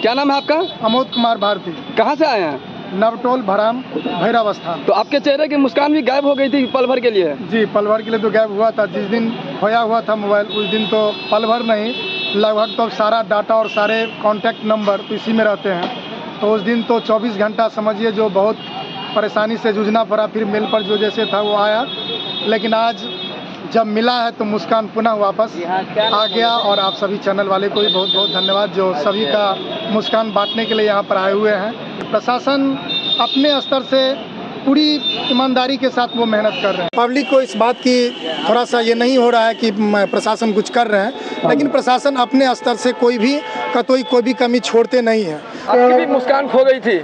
क्या नाम है आपका? अमोद कुमार भारती। कहाँ से आए हैं? नवटोल भराम भैरवस्था। तो आपके चेहरे की मुस्कान भी गायब हो गई थी पल भर के लिए। जी, पल भर के लिए तो गायब हुआ था। जिस दिन खोया हुआ था मोबाइल, उस दिन तो पल भर नहीं, लगभग तो सारा डाटा और सारे कॉन्टैक्ट नंबर तो इसी में रहते हैं। तो उस दिन तो 24 घंटा समझिए जो बहुत परेशानी से जूझना पड़ा। फिर मेल पर जो जैसे था वो आया, लेकिन आज जब मिला है तो मुस्कान पुनः वापस आ गया। और आप सभी चैनल वाले को भी बहुत बहुत धन्यवाद जो सभी का मुस्कान बांटने के लिए यहाँ पर आए हुए हैं। प्रशासन अपने स्तर से पूरी ईमानदारी के साथ वो मेहनत कर रहे हैं। पब्लिक को इस बात की थोड़ा सा ये नहीं हो रहा है कि प्रशासन कुछ कर रहे हैं, लेकिन प्रशासन अपने स्तर से कोई भी कमी छोड़ते नहीं है। आपकी भी मुस्कान खो गई थी,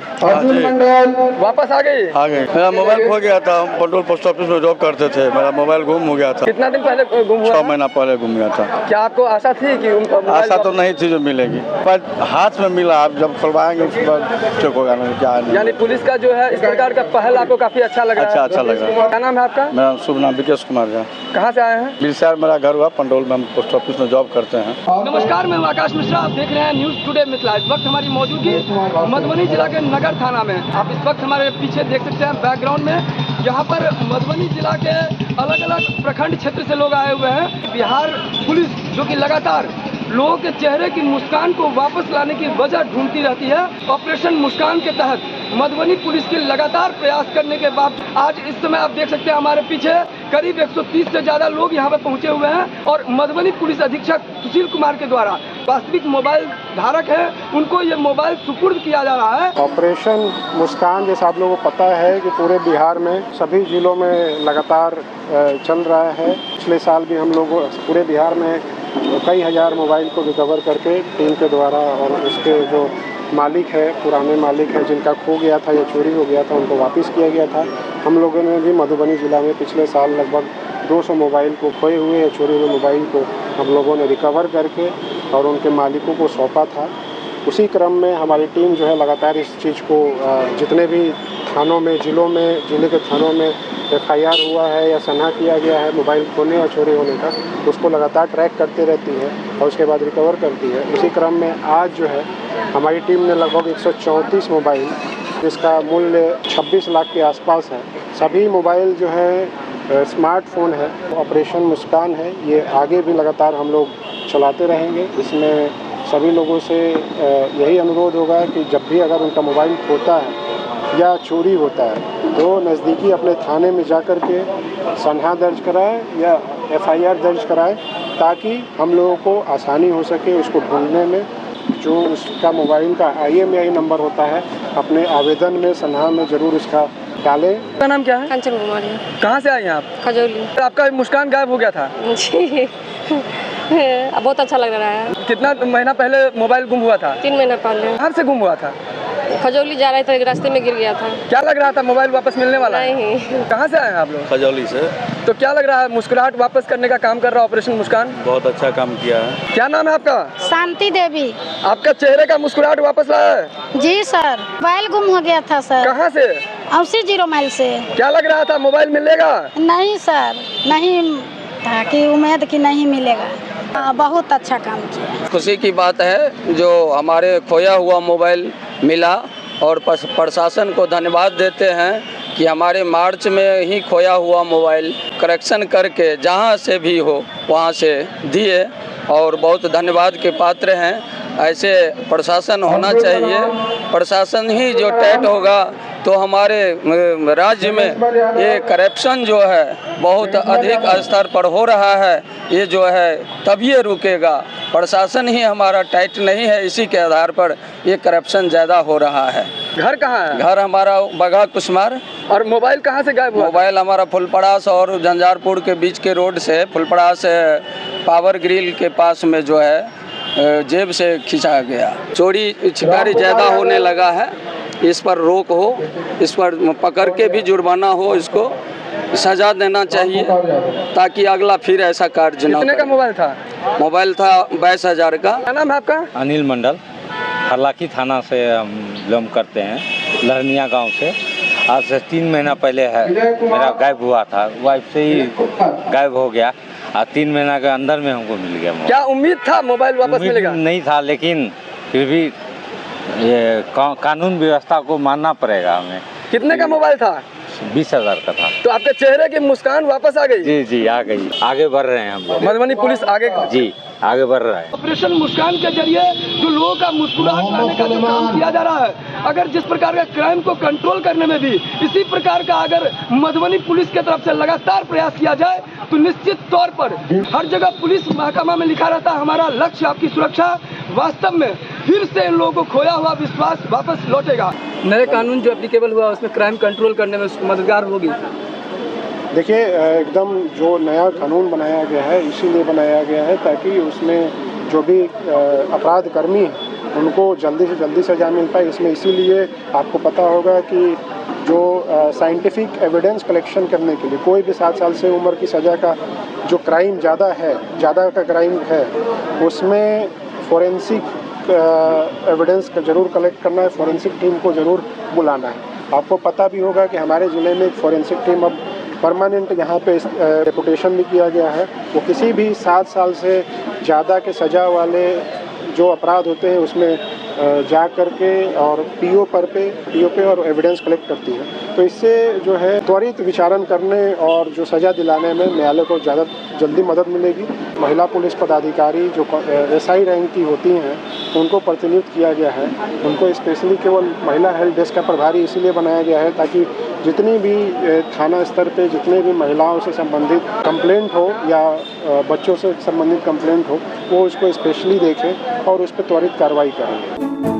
वापस आ गई? मेरा मोबाइल खो गया था। हम पेट्रोल पोस्ट ऑफिस में जॉब करते थे। मेरा मोबाइल गुम हो गया था। कितना दिन पहले गुम हुआ? 6 महीना पहले गुम गया था। क्या आपको आशा थी कि आशा तो नहीं थी जो मिलेगी, पर हाथ में मिला। आप जब खुलवाएंगे उसके बाद चेक होगा ना क्या है। यानी पुलिस का जो है इस प्रकार का पहल आपको काफी अच्छा लग रहा है? अच्छा लग रहा है। क्या नाम है आपका? मेरा शुभ नाम विकेश कुमार झा। कहाँ से आए हैं? बिरसार मेरा घर हुआ, पंडोल में हम पोस्ट ऑफिस में जॉब करते हैं। नमस्कार, मैं हूं आकाश मिश्रा। आप देख रहे हैं न्यूज टुडे मिथिला। इस वक्त हमारी मौजूदगी मधुबनी जिला के नगर थाना में। आप इस वक्त हमारे पीछे देख सकते हैं बैकग्राउंड में, यहाँ पर मधुबनी जिला के अलग अलग प्रखंड क्षेत्र से लोग आए हुए हैं। बिहार पुलिस जो कि लगातार लोगों के चेहरे की मुस्कान को वापस लाने की वजह ढूंढती रहती है। ऑपरेशन मुस्कान के तहत मधुबनी पुलिस के लगातार प्रयास करने के बाद आज इस समय आप देख सकते हैं हमारे पीछे करीब 130 से ज्यादा लोग यहाँ पे पहुँचे हुए हैं। और मधुबनी पुलिस अधीक्षक सुशील कुमार के द्वारा वास्तविक मोबाइल धारक है उनको ये मोबाइल सुपुर्द किया जा रहा है। ऑपरेशन मुस्कान जैसा आप लोगों को पता है कि पूरे बिहार में सभी जिलों में लगातार चल रहा है। पिछले साल भी हम लोग पूरे बिहार में कई हज़ार मोबाइल को रिकवर करके टीम के द्वारा और उसके जो मालिक है, पुराने मालिक हैं जिनका खो गया था या चोरी हो गया था, उनको वापस किया गया था। हम लोगों ने भी मधुबनी ज़िला में पिछले साल लगभग 200 मोबाइल को, खोए हुए या चोरी हुए मोबाइल को हम लोगों ने रिकवर करके और उनके मालिकों को सौंपा था। उसी क्रम में हमारी टीम जो है लगातार इस चीज़ को जितने भी थानों में, जिले के थानों में FIR हुआ है या सन्हा किया गया है मोबाइल खोने और चोरी होने का, उसको लगातार ट्रैक करते रहती है और उसके बाद रिकवर करती है। उसी क्रम में आज जो है हमारी टीम ने लगभग 134 मोबाइल, जिसका मूल्य 26 लाख के आसपास है। सभी मोबाइल जो है स्मार्टफोन है। ऑपरेशन मुस्कान है, ये आगे भी लगातार हम लोग चलाते रहेंगे। इसमें सभी लोगों से यही अनुरोध होगा कि जब भी अगर उनका मोबाइल खोता है या चोरी होता है तो नज़दीकी अपने थाने में जाकर के सन्हा दर्ज कराए या FIR दर्ज कराए, ताकि हम लोगों को आसानी हो सके उसको ढूंढने में। जो उसका मोबाइल का IMEI नंबर होता है, अपने आवेदन में सन्हा में ज़रूर उसका डालें। आपका नाम क्या है? कंचन कुमारी। कहाँ से आए हैं आप? खजौली। आपका मुस्कान गायब हो गया था जी बहुत अच्छा लग रहा है। कितना महीना पहले मोबाइल गुम हुआ था? 3 महीना पहले। कहाँ से गुम हुआ था? खजौली जा रहे थे, रास्ते में गिर गया था। क्या लग रहा था मोबाइल वापस मिलने वाला है? नहीं। कहाँ से आए हैं आप लोग? खजौली से। तो क्या लग रहा है मुस्कुराहट वापस करने का काम कर रहा है ऑपरेशन मुस्कान? बहुत अच्छा काम किया है। क्या नाम है आपका? शांति देवी। आपका चेहरे का मुस्कुराहट वापस लाया है? जी सर, मोबाइल गुम हो गया था सर। कहाँ से? 80 माइल से। क्या लग रहा था मोबाइल मिलेगा? नहीं सर, नहीं था कि उम्मीद कि नहीं मिलेगा। बहुत अच्छा काम किया। खुशी की बात है जो हमारे खोया हुआ मोबाइल मिला और प्रशासन को धन्यवाद देते हैं कि हमारे मार्च में ही खोया हुआ मोबाइल करेक्शन करके जहां से भी हो वहां से दिए और बहुत धन्यवाद के पात्र हैं। ऐसे प्रशासन होना चाहिए। प्रशासन ही जो टाइट होगा तो हमारे राज्य में ये करप्शन जो है बहुत अधिक स्तर पर हो रहा है, ये जो है तब ये रुकेगा। प्रशासन ही हमारा टाइट नहीं है, इसी के आधार पर ये करप्शन ज़्यादा हो रहा है। घर कहाँ है? घर हमारा बगहा कुसमार। और मोबाइल कहाँ से गायब हुआ? मोबाइल हमारा फुलपड़ास और झंझारपुर के बीच के रोड से, फुलपड़ास पावर ग्रिल के पास में जो है जेब से खींचा गया। चोरी छिकारी ज़्यादा होने लगा है, इस पर रोक हो, इस पर पकड़ के भी जुर्माना हो, इसको सजा देना चाहिए ताकि अगला फिर ऐसा कार्य न हो। कितने का मोबाइल था? मोबाइल था 22,000 का। क्या नाम है आपका? अनिल मंडल। हरलाखी थाना से हम बिलोंग करते हैं, लहरनिया गांव से। आज से 3 महीना पहले है मेरा गायब हुआ था, वाइफ से ही गायब हो गया और 3 महीना के अंदर में हमको मिल गया। क्या उम्मीद था मोबाइल वापस मिलेगा? नहीं था, लेकिन फिर भी ये कानून व्यवस्था को मानना पड़ेगा हमें। कितने का मोबाइल था? 20,000 का था। तो आपके चेहरे की मुस्कान वापस आ गई? जी जी आ गई, आगे बढ़ रहे हैं हम लोग। मधुबनी पुलिस आगे जी आगे बढ़ रहा है। ऑपरेशन मुस्कान के जरिए जो लोगों का मुस्कुराहट लाने का जो काम किया जा रहा है, अगर जिस प्रकार का क्राइम को कंट्रोल करने में भी इसी प्रकार का अगर मधुबनी पुलिस की तरफ से लगातार प्रयास किया जाए तो निश्चित तौर पर हर जगह पुलिस महकमा में लिखा रहता है हमारा लक्ष्य आपकी सुरक्षा। वास्तव में फिर से इन लोगों को खोया हुआ विश्वास वापस लौटेगा। नए कानून जो एप्लीकेबल हुआ उसमें क्राइम कंट्रोल करने में मददगार होगी। देखिए, एकदम जो नया कानून बनाया गया है इसीलिए बनाया गया है ताकि उसमें जो भी अपराध कर्मी हैं उनको जल्दी से जल्दी सज़ा मिल पाए। इसमें इसीलिए आपको पता होगा कि जो साइंटिफिक एविडेंस कलेक्शन करने के लिए कोई भी 7 साल से उम्र की सज़ा का जो क्राइम ज़्यादा का क्राइम है उसमें फोरेंसिक एविडेंस का ज़रूर कलेक्ट करना है, फोरेंसिक टीम को ज़रूर बुलाना है। आपको पता भी होगा कि हमारे ज़िले में एक फोरेंसिक टीम अब परमानेंट यहाँ पे रेपुटेशन भी किया गया है। वो किसी भी 7 साल से ज़्यादा के सज़ा वाले जो अपराध होते हैं उसमें जा कर के और पीओ पे और एविडेंस कलेक्ट करती है। तो इससे जो है त्वरित विचारण करने और जो सज़ा दिलाने में न्यायालय को ज़्यादा जल्दी मदद मिलेगी। महिला पुलिस पदाधिकारी जो एसआई रैंक की होती हैं उनको प्रतिनियुक्त किया गया है। उनको स्पेशली केवल महिला हेल्प डेस्क का प्रभारी इसीलिए बनाया गया है ताकि जितनी भी थाना स्तर पे जितने भी महिलाओं से संबंधित कंप्लेंट हो या बच्चों से संबंधित कंप्लेंट हो वो उसको स्पेशली देखें और उस पर त्वरित कार्रवाई करें।